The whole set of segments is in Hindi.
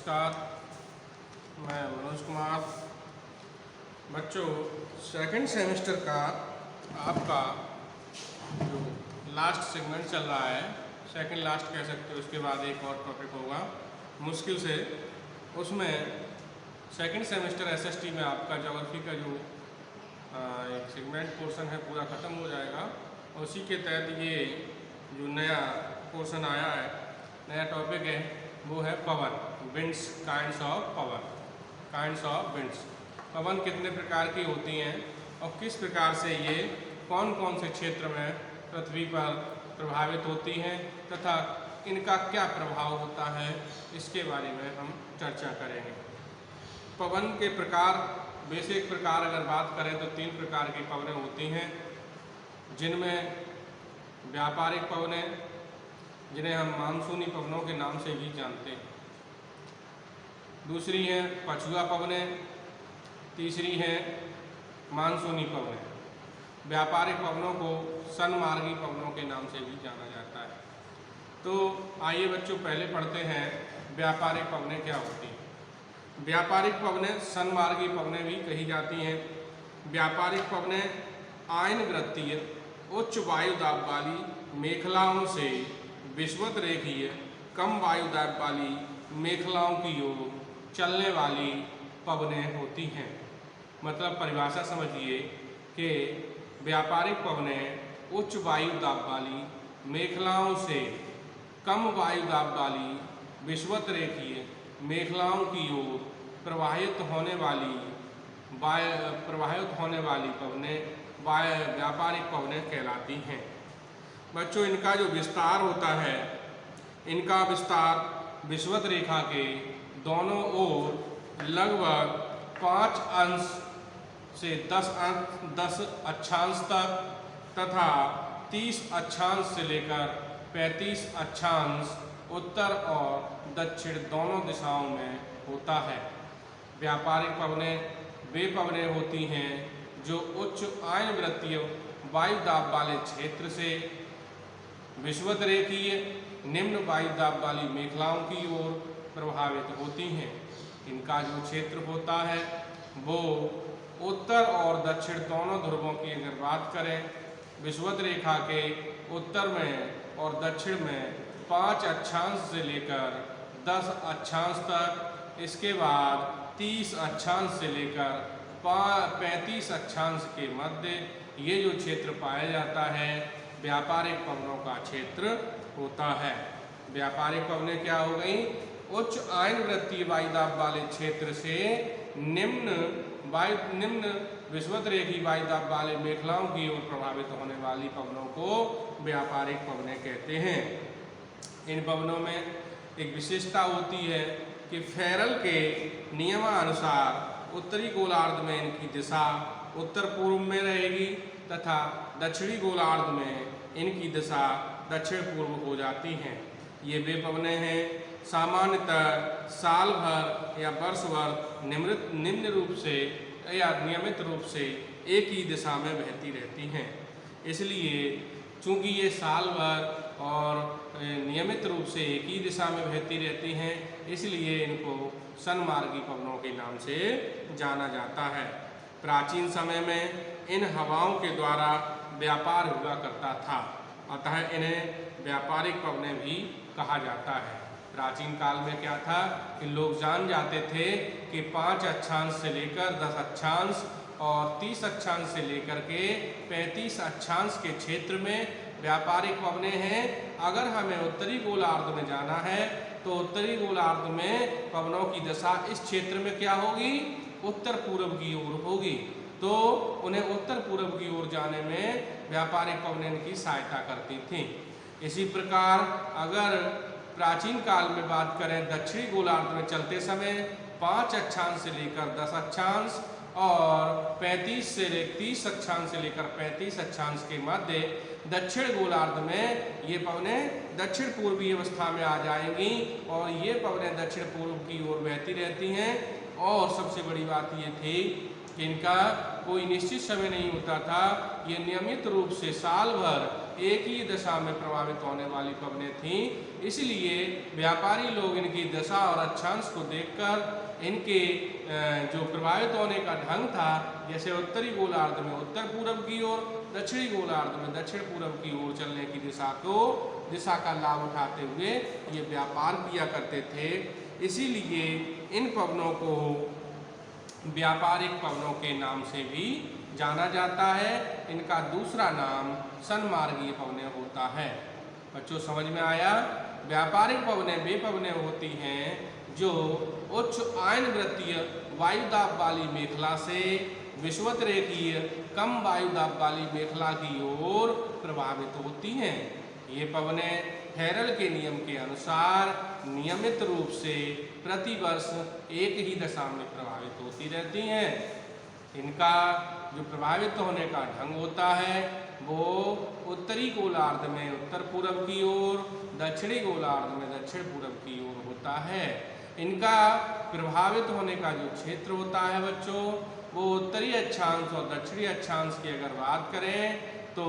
नमस्कार, मैं मनोज कुमार। बच्चों, सेकंड सेमेस्टर का आपका जो लास्ट सेगमेंट चल रहा है, सेकंड लास्ट कह सकते हो, उसके बाद एक और टॉपिक होगा मुश्किल से। उसमें सेकंड सेमेस्टर एसएसटी में आपका ज्योग्राफी का जो एक सेगमेंट पोर्शन है पूरा ख़त्म हो जाएगा। और उसी के तहत ये जो नया पोर्शन आया है, नया टॉपिक है, वो है पवन, विंड्स, काइंड्स ऑफ पवन, काइंड्स ऑफ विंड्स। पवन कितने प्रकार की होती हैं और किस प्रकार से ये कौन कौन से क्षेत्र में पृथ्वी पर प्रभावित होती हैं तथा इनका क्या प्रभाव होता है, इसके बारे में हम चर्चा करेंगे। पवन के प्रकार, बेसिक प्रकार अगर बात करें तो 3 प्रकार की पवनें होती हैं, जिनमें व्यापारिक पवनें, जिन्हें हम मानसूनी पवनों के नाम से भी जानते हैं। दूसरी हैं पछुआ पवनें, तीसरी हैं मानसूनी पवनें। व्यापारिक पवनों को सनमार्गी पवनों के नाम से भी जाना जाता है। तो आइए बच्चों, पहले पढ़ते हैं व्यापारिक पवनें क्या होती हैं। व्यापारिक पवनें सनमार्गी पवनें भी कही जाती हैं। व्यापारिक पवनें आयनवृत्तीय उच्च वायुदाब वाली मेखलाओं से विषुवत रेखीय कम वायुदाब वाली मेखलाओं की ओर चलने वाली पवनें होती हैं। मतलब परिभाषा समझिए कि व्यापारिक पवनें उच्च वायुदाब वाली मेखलाओं से कम वायुदाब वाली विषुवत रेखीय मेखलाओं की ओर प्रवाहित होने वाली पवनें व्यापारिक पवनें कहलाती हैं। बच्चों, इनका जो विस्तार होता है, इनका विस्तार विषुवत रेखा के दोनों ओर लगभग 5 अंश से 10 अक्षांश तक तथा 30 अक्षांश से लेकर 35 अक्षांश उत्तर और दक्षिण दोनों दिशाओं में होता है। व्यापारिक पवनें वे पवनें होती हैं जो उच्च आयनवृत्तीय वायुदाब वाले क्षेत्र से विषुवत रेखीय निम्न वायुदाब वाली मेखलाओं की ओर प्रभावित होती हैं। इनका जो क्षेत्र होता है वो उत्तर और दक्षिण दोनों ध्रुवों की अगर बात करें, विषुवत रेखा के उत्तर में और दक्षिण में 5 अक्षांश से लेकर 10 अक्षांश तक, इसके बाद 30 अक्षांश से लेकर 35 अक्षांश के मध्य ये जो क्षेत्र पाया जाता है, व्यापारिक पवनों का क्षेत्र होता है। व्यापारिक पवनें क्या हो गई? उच्च आयनवृत्तीय वायुदाब वाले क्षेत्र से निम्न विषुवत रेखीय वायुदाब वाले मेखलाओं की ओर प्रभावित होने वाली पवनों को व्यापारिक पवनें कहते हैं। इन पवनों में एक विशेषता होती है कि फेरल के नियमानुसार उत्तरी गोलार्ध में इनकी दिशा उत्तर पूर्व में रहेगी तथा दक्षिणी गोलार्ध में इनकी दिशा दक्षिण पूर्व हो जाती हैं। ये वे पवनें हैं सामान्यतः साल भर या वर्ष भर निम्न रूप से या नियमित रूप से एक ही दिशा में बहती रहती हैं। इसलिए चूँकि ये साल भर और नियमित रूप से एक ही दिशा में बहती रहती हैं, इसलिए इनको सनमार्गी पवनों के नाम से जाना जाता है। प्राचीन समय में इन हवाओं के द्वारा व्यापार हुआ करता था, अतः इन्हें व्यापारिक पवनें भी कहा जाता है। प्राचीन काल में क्या था कि लोग जान जाते थे कि 5 अक्षांश से लेकर 10 अक्षांश और 30 अक्षांश से लेकर के 35 अक्षांश के क्षेत्र में व्यापारिक पवनें हैं। अगर हमें उत्तरी गोलार्ध में जाना है तो उत्तरी गोलार्ध में पवनों की दशा इस क्षेत्र में क्या होगी? उत्तर पूर्व की ओर होगी। तो उन्हें उत्तर पूर्व की ओर जाने में व्यापारिक पवनें इनकी सहायता करती थी। इसी प्रकार अगर प्राचीन काल में बात करें, दक्षिणी गोलार्ध में चलते समय 5 अक्षांश से लेकर 10 अक्षांश और 30 अक्षांश से लेकर 35 अक्षांश के मध्य दक्षिण गोलार्ध में ये पवनें दक्षिण पूर्वी अवस्था में आ जाएंगी और ये पवनें दक्षिण पूर्व की ओर बहती रहती हैं। और सबसे बड़ी बात ये थी कि इनका कोई निश्चित समय नहीं होता था, ये नियमित रूप से साल भर एक ही दिशा में प्रभावित होने वाली पवनें थीं, इसलिए व्यापारी लोग इनकी दशा और अक्षांश को देखकर इनके जो प्रभावित होने का ढंग था, जैसे उत्तरी गोलार्ध में उत्तर पूर्व की ओर, दक्षिणी गोलार्ध में दक्षिण पूर्व की ओर चलने की दिशा का लाभ उठाते हुए ये व्यापार किया करते थे। इसीलिए इन पवनों को व्यापारिक पवनों के नाम से भी जाना जाता है। इनका दूसरा नाम सन्मार्गीय पवनें होता है। बच्चों समझ में आया? व्यापारिक पवनें वे पवनें होती हैं जो उच्च आयनवृत्तीय वायुदाब वाली मेखला से विषुवत रेखीय कम वायुदाब वाली मेखला की ओर प्रभावित होती हैं। ये पवनें फेरल के नियम के अनुसार नियमित रूप से प्रतिवर्ष एक ही दिशा में प्रभावित होती रहती हैं। इनका जो प्रभावित होने का ढंग होता है वो उत्तरी गोलार्ध में उत्तर पूर्व की ओर, दक्षिणी गोलार्ध में दक्षिण पूर्व की ओर होता है। इनका प्रभावित होने का जो क्षेत्र होता है बच्चों, वो उत्तरी अक्षांश और दक्षिणी अक्षांश की अगर बात करें तो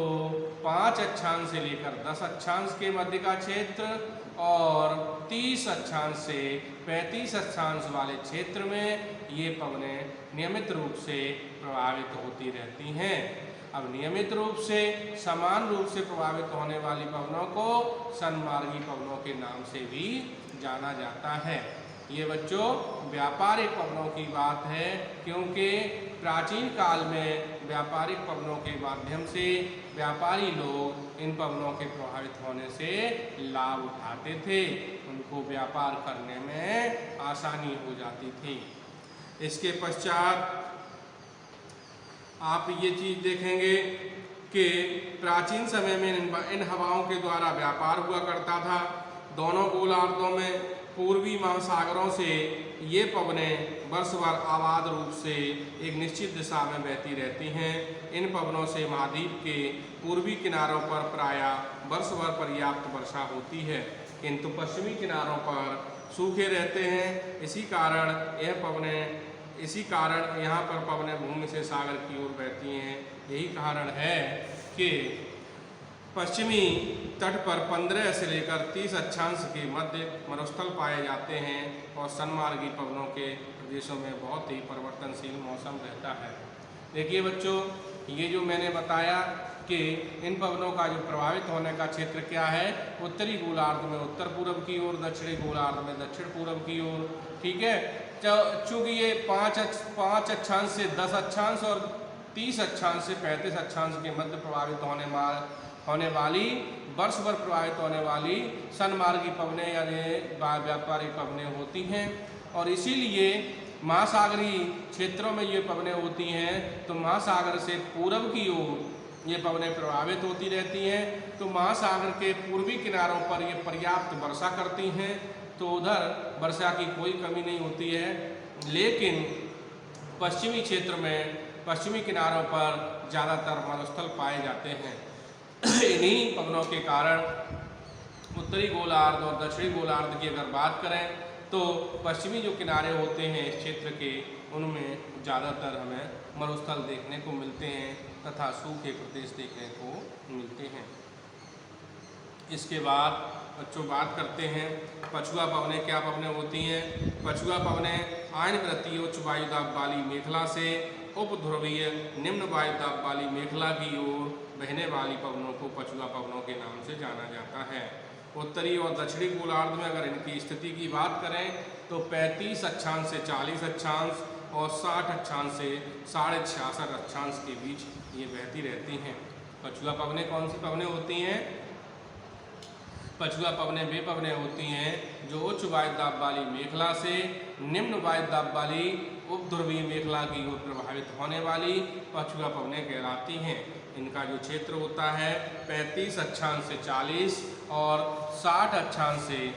5 अक्षांश से लेकर 10 अक्षांश के मध्य का क्षेत्र और 30 अक्षांश से 35 अक्षांश वाले क्षेत्र में ये पवनें नियमित रूप से प्रभावित होती रहती हैं। अब नियमित रूप से समान रूप से प्रभावित होने वाली पवनों को सन्मार्गी पवनों के नाम से भी जाना जाता है। ये बच्चों व्यापारिक पवनों की बात है, क्योंकि प्राचीन काल में व्यापारिक पवनों के माध्यम से व्यापारी लोग इन पवनों के प्रभावित होने से लाभ उठाते थे, उनको व्यापार करने में आसानी हो जाती थी। इसके पश्चात आप ये चीज़ देखेंगे कि प्राचीन समय में इन हवाओं के द्वारा व्यापार हुआ करता था। दोनों गोलार्धों में पूर्वी महासागरों से ये पवनें वर्ष भर आबाद रूप से एक निश्चित दिशा में बहती रहती हैं। इन पवनों से महाद्वीप के पूर्वी किनारों पर प्रायः वर्ष भर पर्याप्त वर्षा होती है, किंतु पश्चिमी किनारों पर सूखे रहते हैं। इसी कारण यहाँ पर पवनें भूमि से सागर की ओर बहती हैं। यही कारण है कि पश्चिमी तट पर 15 से लेकर 30 अक्षांश के मध्य मरुस्थल पाए जाते हैं और सन्मार्गी पवनों के प्रदेशों में बहुत ही परिवर्तनशील मौसम रहता है। देखिए बच्चों, ये जो मैंने बताया कि इन पवनों का जो प्रभावित होने का क्षेत्र क्या है, उत्तरी गोलार्ध में उत्तर पूर्व की ओर, दक्षिणी गोलार्ध में दक्षिण पूर्व की ओर। ठीक है, चूँकि ये 5 अक्षांश से 10 अक्षांश और 30 अक्षांश से 35 अक्षांश के मध्य प्रभावित होने वाली वर्ष भर प्रभावित होने वाली सन्मार्गी पवनें यानी व्यापारिक पवनें होती हैं, और इसीलिए महासागरीय क्षेत्रों में ये पवनें होती हैं तो महासागर से पूर्व की ओर ये पवनें प्रभावित होती रहती हैं। तो महासागर के पूर्वी किनारों पर ये पर्याप्त वर्षा करती हैं, तो उधर वर्षा की कोई कमी नहीं होती है। लेकिन पश्चिमी क्षेत्र में पश्चिमी किनारों पर ज़्यादातर मरुस्थल पाए जाते हैं। इन्हीं पवनों के कारण उत्तरी गोलार्ध और दक्षिणी गोलार्ध की अगर बात करें तो पश्चिमी जो किनारे होते हैं इस क्षेत्र के, उनमें ज़्यादातर हमें मरुस्थल देखने को मिलते हैं तथा सूखे प्रदेश देखने को मिलते हैं। इसके बाद बच्चों बात करते हैं पछुआ पवनें क्या पवनें होती हैं। पछुआ पवनें आयनवृत्तीय उच्च वायुदाब वाली मेखला से उपध्रुवीय निम्न वायुदाब वाली मेखला की ओर बहने वाली पवनों को पछुआ पवनों के नाम से जाना जाता है। उत्तरी और दक्षिणी गोलार्ध में अगर इनकी स्थिति की बात करें तो 35 अक्षांश से 40 अक्षांश और 60 अक्षांश से 66.5 अक्षांश के बीच ये बहती रहती हैं। पछुआ पवनें कौन सी पवनें होती हैं? पछुआ पवनें वे पवनें होती हैं जो उच्च वायुदाब वाली मेखला से निम्न वायुदाब वाली उपध्रुवीय मेखला की ओर प्रभावित होने वाली पछुआ पवनें कहलाती हैं। इनका जो क्षेत्र होता है 35 अक्षांश से 40 और 60 अक्षांश से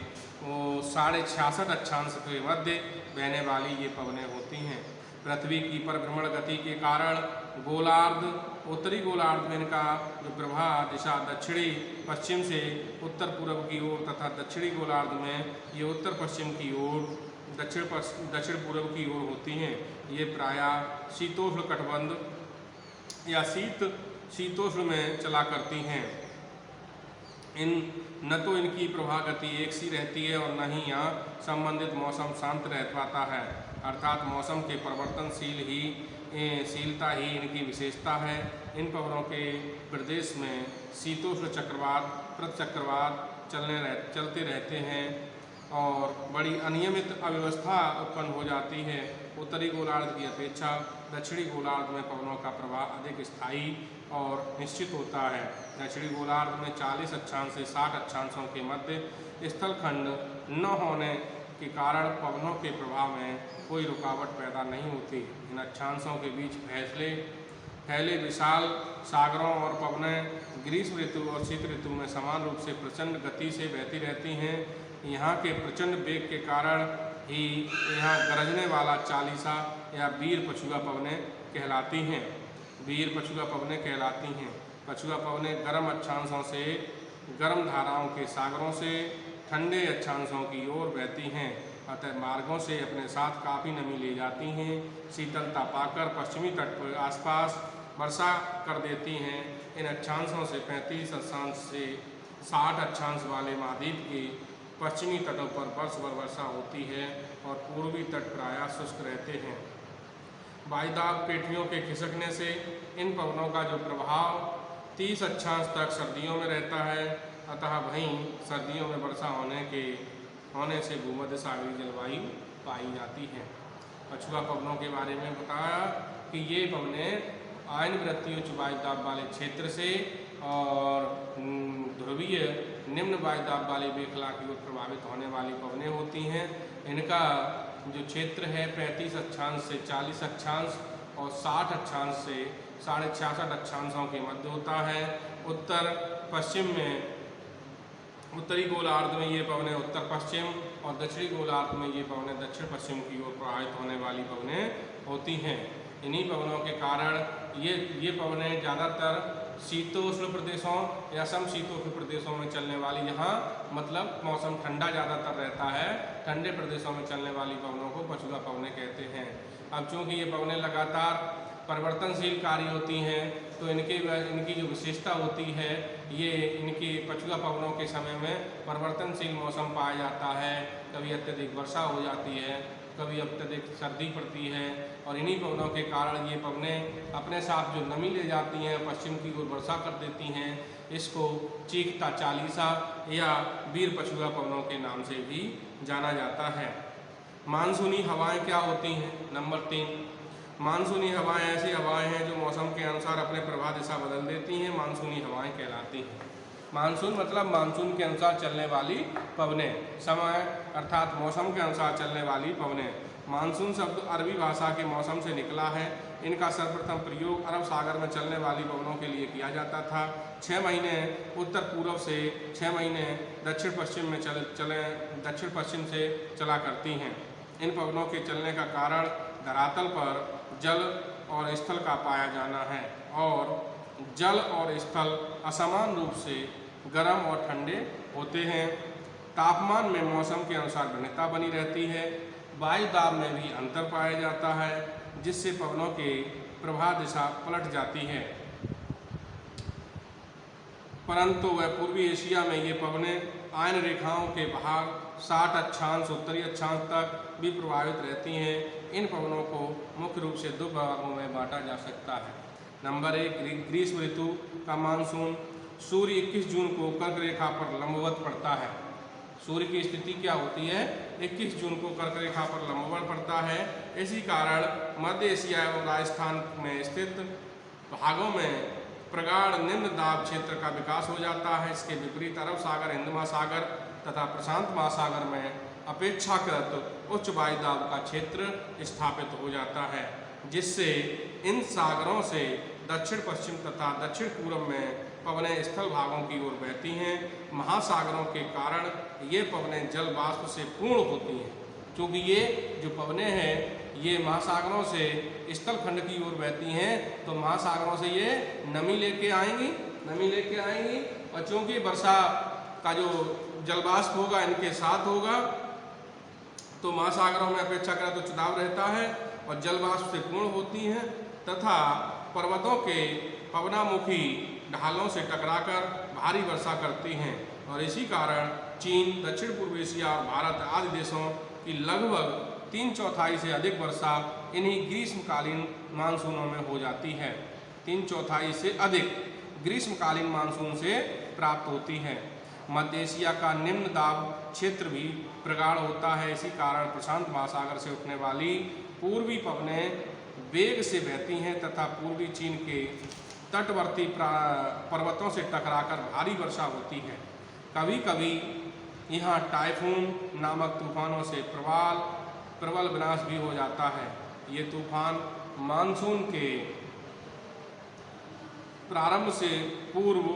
66.5 अक्षांश के मध्य बहने वाली ये पवनें होती हैं। पृथ्वी की परिभ्रमण गति के कारण गोलार्ध उत्तरी गोलार्ध में इनका जो प्रवाह दिशा दक्षिणी पश्चिम से उत्तर पूर्व की ओर तथा दक्षिणी गोलार्ध में ये उत्तर पश्चिम की ओर दक्षिण पूर्व की ओर होती हैं। ये प्रायः शीतोष्ण कटिबंध या शीतोष्ण में चला करती हैं। न तो इनकी प्रवाह गति एक सी रहती है और न ही यहाँ संबंधित मौसम शांत रह पाता है, अर्थात मौसम के शीलता ही इनकी विशेषता है। इन पवनों के प्रदेश में शीतोष्ण चक्रवात प्रतिचक्रवात चलते रहते हैं और बड़ी अनियमित अव्यवस्था उत्पन्न हो जाती है। उत्तरी गोलार्ध की अपेक्षा दक्षिणी गोलार्ध में पवनों का प्रवाह अधिक स्थायी और निश्चित होता है। दक्षिणी गोलार्ध में 40 अक्षांश से 60 अक्षांशों के मध्य स्थलखंड न होने के कारण पवनों के प्रवाह में कोई रुकावट पैदा नहीं होती। इन अक्षांशों के बीच फैले विशाल सागरों और पवनें ग्रीष्म ऋतु और शीत ऋतु में समान रूप से प्रचंड गति से बहती रहती हैं। यहाँ के प्रचंड वेग के कारण ही यहाँ गरजने वाला चालीसा या वीर पछुआ पवनें कहलाती हैं। वीर पछुआ पवनें कहलाती हैं। पछुआ पवनें गर्म अक्षांशों से गर्म धाराओं के सागरों से ठंडे अक्षांशों की ओर बहती हैं, अतः मार्गों से अपने साथ काफ़ी नमी ले जाती हैं। शीतलता पाकर पश्चिमी तट पर आसपास वर्षा कर देती हैं। इन अक्षांशों से 35 अक्षांश से 60 अक्षांश वाले महाद्वीप के पश्चिमी तटों पर वर्ष भर वर्षा होती है और पूर्वी तट प्रायः शुष्क रहते हैं। वायुदाब पेटियों के खिसकने से इन पवनों का जो प्रभाव 30 अक्षांश तक सर्दियों में रहता है, अतः वहीं सर्दियों में वर्षा होने से भूमध्य सागरीय जलवायु पाई जाती है। पछुआ पवनों के बारे में बताया कि ये पवनें आयनवृत्तीय उच्च वायुदाब वाले क्षेत्र से और ध्रुवीय निम्न वायुदाब वाली मेखला की ओर प्रभावित होने वाली पवनें होती हैं। इनका जो क्षेत्र है 35 अक्षांश से 40 अक्षांश और 60 अक्षांश से 66.5 अक्षांशों के मध्य होता है। उत्तर पश्चिम में उत्तरी गोलार्ध में ये पवनें उत्तर पश्चिम और दक्षिणी गोलार्ध में ये पवनें दक्षिण पश्चिम की ओर प्रभावित होने वाली पवनें होती हैं। इन्हीं पवनों के कारण ये पवनें ज़्यादातर शीतोष्ण प्रदेशों या समशीतोष्ण प्रदेशों में चलने वाली, यहाँ मतलब मौसम ठंडा ज़्यादातर रहता है, ठंडे प्रदेशों में चलने वाली पवनों को पछुआ पवनें कहते हैं। अब चूँकि ये पवनें लगातार परिवर्तनशील कार्य होती हैं तो इनकी जो विशेषता होती है, ये इनकी पछुआ पवनों के समय में परिवर्तनशील मौसम पाया जाता है। कभी अत्यधिक वर्षा हो जाती है, कभी अत्यधिक सर्दी पड़ती है और इन्हीं पवनों के कारण ये पवनें अपने साथ जो नमी ले जाती हैं पश्चिम की ओर वर्षा कर देती हैं। इसको चीखता चालीसा या वीर पछुआ पवनों के नाम से भी जाना जाता है। मानसूनी हवाएं क्या होती हैं? नंबर 3, मानसूनी हवाएं ऐसी हवाएं हैं जो मौसम के अनुसार अपने प्रवाह दिशा बदल देती हैं, मानसूनी हवाएं कहलाती हैं। मानसून मतलब मानसून के अनुसार चलने वाली पवनें, समय अर्थात मौसम के अनुसार चलने वाली पवनें। मानसून शब्द अरबी भाषा के मौसम से निकला है। इनका सर्वप्रथम प्रयोग अरब सागर में चलने वाली पवनों के लिए किया जाता था। 6 महीने उत्तर पूर्व से 6 महीने दक्षिण पश्चिम से चला करती हैं। इन पवनों के चलने का कारण धरातल पर जल और स्थल का पाया जाना है और जल और स्थल असमान रूप से गर्म और ठंडे होते हैं। तापमान में मौसम के अनुसार भिन्नता बनी रहती है। वायु दाब में भी अंतर पाया जाता है, जिससे पवनों के प्रवाह दिशा पलट जाती है। परंतु वह पूर्वी एशिया में ये पवनें आयन रेखाओं के भाग 60 अक्षांश उत्तरी अक्षांश तक भी प्रभावित रहती हैं। इन पवनों को मुख्य रूप से 2 भागों में बांटा जा सकता है। नंबर 1, ग्रीष्म ऋतु का मानसून। सूर्य 21 जून को कर्क रेखा पर लंबवत पड़ता है। सूर्य की स्थिति क्या होती है? 21 जून को कर्क रेखा पर लंबवत पड़ता है। इसी कारण मध्य एशिया एवं राजस्थान में स्थित भागों में प्रगाढ़ निम्न दाब क्षेत्र का विकास हो जाता है। इसके विपरीत अरब सागर, हिंद महासागर तथा प्रशांत महासागर में अपेक्षाकृत उच्च वायुदाब का क्षेत्र स्थापित हो जाता है, जिससे इन सागरों से दक्षिण पश्चिम तथा दक्षिण पूर्व में पवनें स्थल भागों की ओर बहती हैं। महासागरों के कारण ये पवनें जल वाष्प से पूर्ण होती हैं। क्योंकि ये जो पवनें हैं ये महासागरों से स्थल खंड की ओर बहती हैं, तो महासागरों से ये नमी लेके आएंगी और चूँकि वर्षा का जो जलवाष्प होगा इनके साथ होगा, तो महासागरों में अपेक्षाकृत उच्च दाब रहता है और जलवाष्प से पूर्ण होती हैं तथा पर्वतों के पवनामुखी ढालों से टकराकर भारी वर्षा करती हैं और इसी कारण चीन, दक्षिण पूर्व एशिया और भारत आदि देशों की लगभग 3/4 से अधिक वर्षा इन्हीं ग्रीष्मकालीन मानसूनों में हो जाती है। 3/4 से अधिक ग्रीष्मकालीन मानसून से प्राप्त होती है। मध्य एशिया का निम्न दाब क्षेत्र भी प्रगाढ़ होता है। इसी कारण प्रशांत महासागर से उठने वाली पूर्वी पवनें वेग से बहती हैं तथा पूर्वी चीन के तटवर्ती पर्वतों से टकराकर भारी वर्षा होती है। कभी कभी यहाँ टाइफून नामक तूफानों से प्रबल विनाश भी हो जाता है। ये तूफान मानसून के प्रारंभ से पूर्व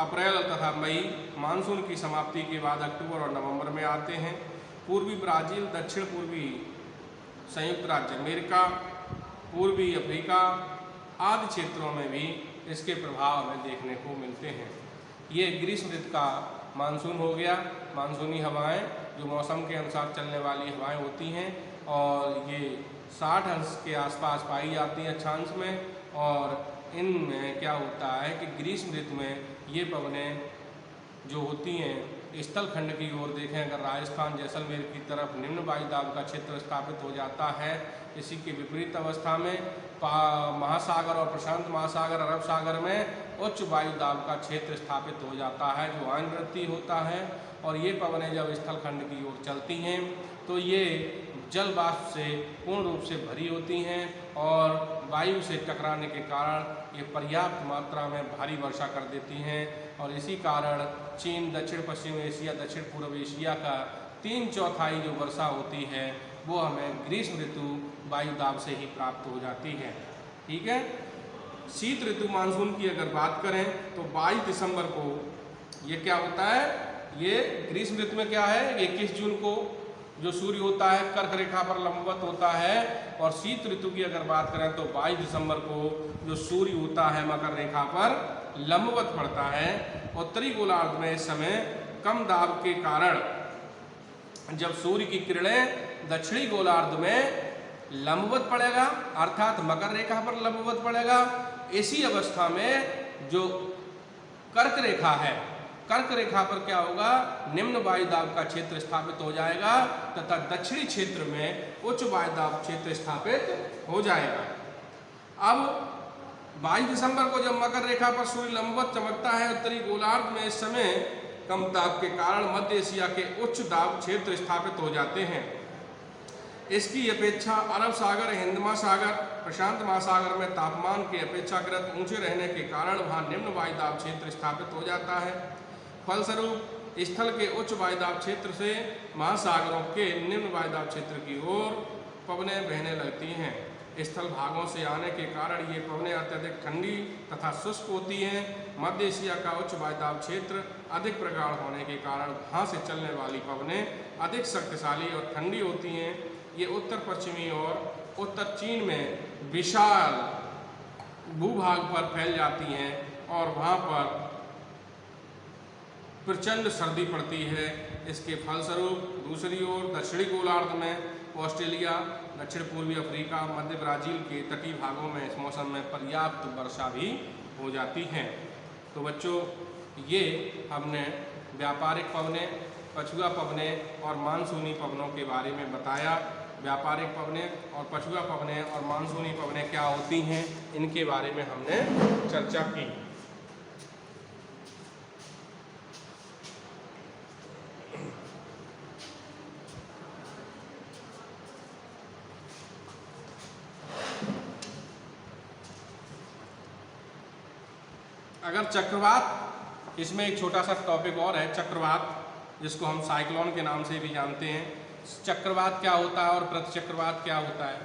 अप्रैल तथा मई, मानसून की समाप्ति के बाद अक्टूबर और नवंबर में आते हैं। पूर्वी ब्राज़ील, दक्षिण पूर्वी संयुक्त राज्य अमेरिका, पूर्वी अफ्रीका आदि क्षेत्रों में भी इसके प्रभाव हमें देखने को मिलते हैं। ये ग्रीष्म ऋतु का मानसून हो गया। मानसूनी हवाएं जो मौसम के अनुसार चलने वाली हवाएं होती हैं और ये 60 अंश के आसपास पाई जाती हैं अक्षांश में। और इनमें क्या होता है कि ग्रीष्म ऋतु में ये पवनें जो होती हैं स्थल खंड की ओर देखें, अगर राजस्थान जैसलमेर की तरफ निम्न वायु दाब का क्षेत्र स्थापित हो जाता है। इसी के विपरीत अवस्था में महासागर और प्रशांत महासागर, अरब सागर में उच्च वायु दाब का क्षेत्र स्थापित हो जाता है जो आयनवृत्ति होता है। और ये पवनें जब स्थल खंड की ओर चलती हैं तो ये जल वाष्प से पूर्ण रूप से भरी होती हैं और वायु से टकराने के कारण ये पर्याप्त मात्रा में भारी वर्षा कर देती हैं। और इसी कारण चीन, दक्षिण पश्चिम एशिया, दक्षिण पूर्व एशिया का 3/4 जो वर्षा होती है वो हमें ग्रीष्म ऋतु वायु दाब से ही प्राप्त हो जाती है। ठीक है। शीत ऋतु मानसून की अगर बात करें तो 22 दिसंबर को ये क्या होता है, ये ग्रीष्म ऋतु में क्या है, 21 जून को जो सूर्य होता है कर्क रेखा पर लंबवत होता है। और शीत ऋतु की अगर बात करें तो 22 दिसंबर को जो सूर्य होता है मकर रेखा पर लंबवत पड़ता है। उत्तरी गोलार्ध में इस समय कम दाब के कारण जब सूर्य की किरणें दक्षिणी गोलार्ध में लंबवत पड़ेगा अर्थात मकर रेखा पर लंबवत पड़ेगा। इसी अवस्था में जो कर्क रेखा है, कर्क रेखा पर क्या होगा, निम्न वायु दाब का क्षेत्र स्थापित हो जाएगा तथा दक्षिणी क्षेत्र में उच्च वायु दाब क्षेत्र स्थापित हो जाएगा। अब 22 दिसंबर को जब मकर रेखा पर सूर्य लंबवत चमकता है उत्तरी गोलार्ध में, इस समय कम दाब के कारण मध्य एशिया के उच्च दाब क्षेत्र स्थापित हो जाते हैं। इसकी अपेक्षा अरब सागर, हिंद महासागर, प्रशांत महासागर में तापमान के अपेक्षाकृत ऊंचे रहने के कारण वहां निम्न वायु दाब क्षेत्र स्थापित हो जाता है। फलस्वरूप स्थल के उच्च वायु दाब क्षेत्र से महासागरों के निम्न वायु दाब क्षेत्र की ओर पवनें बहने लगती हैं। स्थल भागों से आने के कारण ये पवनें अत्यधिक ठंडी तथा शुष्क होती हैं। मध्य एशिया का उच्च वायु दाब क्षेत्र अधिक प्रगाढ़ होने के कारण वहाँ से चलने वाली पवनें अधिक शक्तिशाली और ठंडी होती हैं। ये उत्तर पश्चिमी और उत्तर चीन में विशाल भूभाग पर फैल जाती हैं और वहाँ पर प्रचंड सर्दी पड़ती है। इसके फलस्वरूप दूसरी ओर दक्षिणी गोलार्ध में ऑस्ट्रेलिया, दक्षिण पूर्वी अफ्रीका, मध्य ब्राज़ील के तटीय भागों में इस मौसम में पर्याप्त वर्षा भी हो जाती है। तो बच्चों, ये हमने व्यापारिक पवनें, पछुआ पवनें और मानसूनी पवनों के बारे में बताया। व्यापारिक पवनें और पछुआ पवनें और मानसूनी पवनें क्या होती हैं, इनके बारे में हमने चर्चा की। अगर चक्रवात, इसमें एक छोटा सा टॉपिक और है चक्रवात, जिसको हम साइक्लोन के नाम से भी जानते हैं। चक्रवात क्या होता है और प्रतिचक्रवात क्या होता है,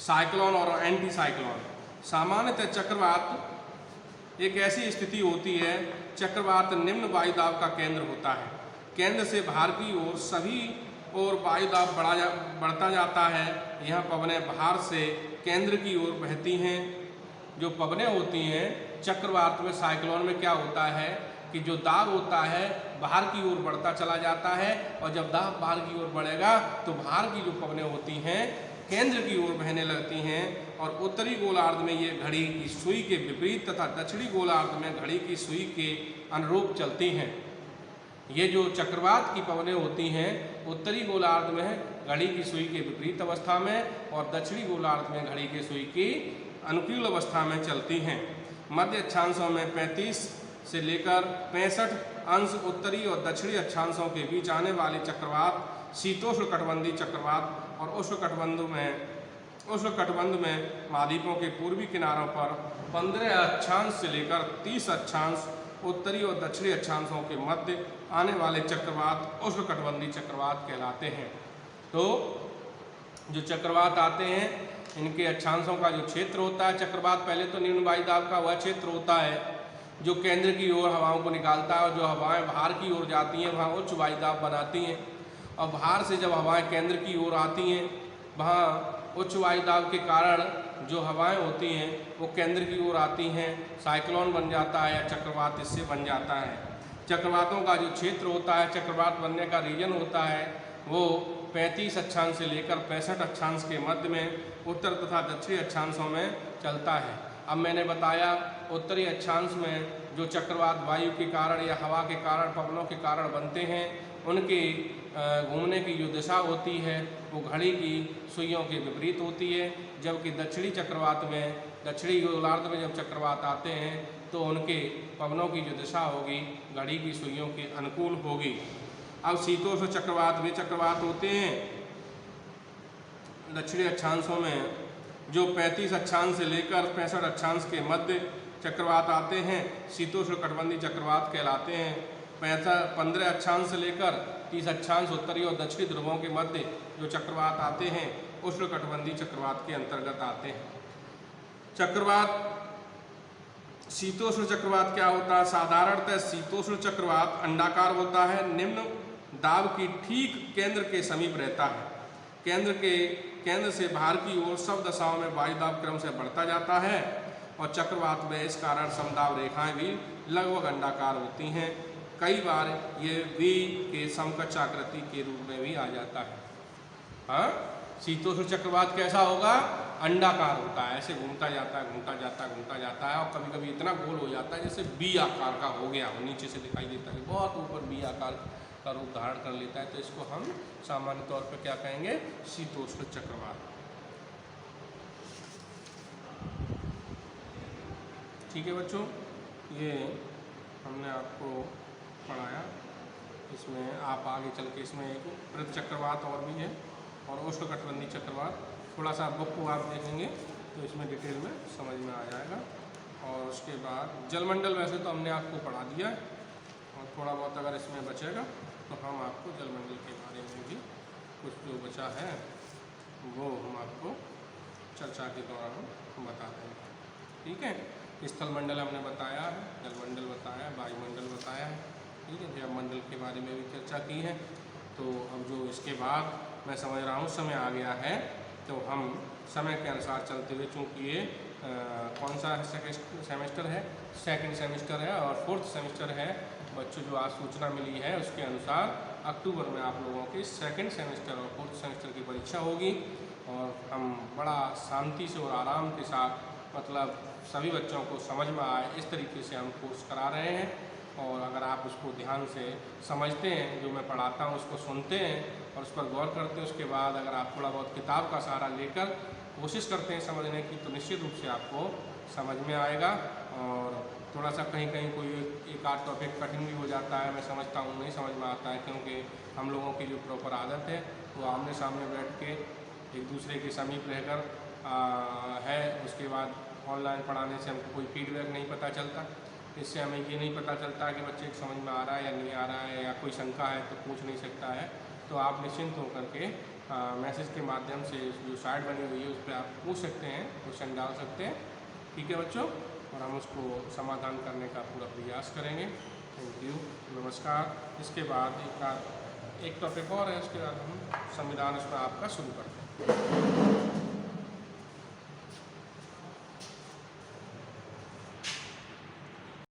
साइक्लोन और एंटी साइक्लोन। सामान्यतः चक्रवात एक ऐसी स्थिति होती है, चक्रवात निम्न वायु दाब का केंद्र होता है। केंद्र से बाहर की ओर सभी और वायु दाब बढ़ता जाता है। यह पवनें बाहर से केंद्र की ओर बहती हैं। जो पवनें होती हैं चक्रवात में, साइक्लोन में क्या होता है कि जो दाब होता है बाहर की ओर बढ़ता चला जाता है और जब दाब बाहर की ओर बढ़ेगा तो बाहर की जो पवनें होती हैं केंद्र की ओर बहने लगती हैं और उत्तरी गोलार्ध में ये घड़ी की सुई के विपरीत तथा दक्षिणी गोलार्ध में घड़ी की सुई के अनुरूप चलती हैं। ये जो चक्रवात की पवनें होती हैं उत्तरी गोलार्ध में घड़ी की सुई के विपरीत अवस्था में और दक्षिणी गोलार्ध में घड़ी की सुई की अनुकूल अवस्था में चलती हैं। मध्य अक्षांशों में 35 से लेकर 65 अंश उत्तरी और दक्षिणी अक्षांशों के बीच आने वाले चक्रवात शीतोष्णकटिबंधीय चक्रवात और उष्णकटिबंध में महाद्वीपों के पूर्वी किनारों पर 15 अक्षांश से लेकर 30 अक्षांश उत्तरी और दक्षिणी अक्षांशों के मध्य आने वाले चक्रवात उष्णकटिबंधीय चक्रवात कहलाते हैं। तो जो चक्रवात आते हैं इनके अक्षांशों का जो क्षेत्र होता है, चक्रवात पहले तो निम्न वायुदाब का वह क्षेत्र होता है जो केंद्र की ओर हवाओं को निकालता है और जो हवाएं बाहर की ओर जाती हैं वहाँ उच्च वायुदाब बनाती हैं और बाहर से जब हवाएं केंद्र की ओर आती हैं वहाँ उच्च वायुदाब के कारण जो हवाएं होती हैं वो केंद्र की ओर आती हैं, साइक्लोन बन जाता है या चक्रवात इससे बन जाता है। चक्रवातों का जो क्षेत्र होता है, चक्रवात बनने का रीजन होता है वो 35 अक्षांश से लेकर 65 अक्षांश के मध्य में उत्तर तथा दक्षिणी अक्षांशों में चलता है। अब मैंने बताया उत्तरी अक्षांश में जो चक्रवात वायु के कारण या हवा के कारण पवनों के कारण बनते हैं उनके घूमने की जो दिशा होती है वो घड़ी की सुइयों के विपरीत होती है, जबकि दक्षिणी चक्रवात में दक्षिणी गोलार्ध में जब चक्रवात आते हैं तो उनके पवनों की जो दिशा होगी घड़ी की सुइयों के अनुकूल होगी। अब शीतोष्ण चक्रवात वे चक्रवात होते हैं दक्षिणी अक्षांशों में जो 35 अक्षांश से लेकर 65 अक्षांश के मध्य चक्रवात आते हैं, शीतोष्णकटिबंधीय चक्रवात कहलाते हैं। 15 अक्षांश से लेकर 30 अक्षांश उत्तरी और दक्षिणी ध्रुवों के मध्य जो चक्रवात आते हैं उष्णकटिबंधीय चक्रवात के अंतर्गत आते हैं। चक्रवात शीतोष्ण चक्रवात क्या होता है? साधारणतः शीतोष्ण चक्रवात अंडाकार होता है, निम्न दाब की ठीक केंद्र के समीप रहता है। केंद्र से बाहर की ओर सब दशाओं में वायुदाब क्रम से बढ़ता जाता है और चक्रवात में इस कारण समदाब रेखाएं भी लगभग अंडाकार होती हैं। कई बार ये वी के समकक्ष आकृति के रूप में भी आ जाता है। हाँ, शीतोष्ण चक्रवात कैसा होगा? अंडाकार होता है, ऐसे घूमता जाता है और कभी कभी इतना गोल हो जाता है जैसे बी आकार का हो गया हो, नीचे से दिखाई देता है, बहुत ऊपर बी आकार का रूप धारण कर लेता है। तो इसको हम सामान्य तौर पर क्या कहेंगे? शीतोष्ण चक्रवात। ठीक है बच्चों, ये हमने आपको पढ़ाया। इसमें आप आगे चल के इसमें एक पृथ चक्रवात और भी है और उष्णकटिबंधीय चक्रवात, थोड़ा सा बुक को आप देखेंगे तो इसमें डिटेल में समझ में आ जाएगा। और उसके बाद जलमंडल वैसे तो हमने आपको पढ़ा दिया है और थोड़ा बहुत अगर इसमें बचेगा तो हम आपको जलमंडल के बारे में भी कुछ जो बचा है वो हम आपको चर्चा के दौरान बता देंगे। ठीक है, स्थलमंडल हमने बताया है, जलमंडल बताया, वायुमंडल बताया है। ठीक है, जैवमंडल के बारे में भी चर्चा की है। तो अब जो इसके बाद मैं समझ रहा हूँ समय आ गया है तो हम समय के अनुसार चलते हुए, चूँकि ये कौन सा सेमेस्टर है? सेकंड सेमेस्टर है और फोर्थ सेमेस्टर है। बच्चों जो आज सूचना मिली है उसके अनुसार अक्टूबर में आप लोगों की सेकंड सेमेस्टर और फोर्थ सेमेस्टर की परीक्षा होगी और हम बड़ा शांति से और आराम के साथ, मतलब सभी बच्चों को समझ में आए इस तरीके से हम कोर्स करा रहे हैं। और अगर आप उसको ध्यान से समझते हैं, जो मैं पढ़ाता हूँ उसको सुनते हैं और उस पर गौर करते हैं, उसके बाद अगर आप थोड़ा बहुत किताब का सहारा लेकर कोशिश करते हैं समझने की तो निश्चित रूप से आपको समझ में आएगा। और थोड़ा सा कहीं कहीं कोई एक आध टॉपिक कठिन भी हो जाता है, मैं समझता हूँ, नहीं समझ में आता है, क्योंकि हम लोगों की जो प्रॉपर आदत है वो आमने सामने बैठ के एक दूसरे के समीप रहकर है। उसके बाद ऑनलाइन पढ़ाने से हमको कोई फीडबैक नहीं पता चलता, इससे हमें ये नहीं पता चलता कि बच्चे को समझ में आ रहा है या नहीं आ रहा है, या कोई शंका है तो पूछ नहीं सकता है। तो आप निश्चिंत होकर के मैसेज के माध्यम से जो साइट बनी हुई है उस पर आप पूछ सकते हैं, क्वेश्चन डाल सकते हैं। ठीक है बच्चों, और हम उसको समाधान करने का पूरा प्रयास करेंगे। थैंक यू, नमस्कार। इसके बाद एक टॉपिक और है, उसके बाद हम संविधान उसमें आपका शुरू करते हैं।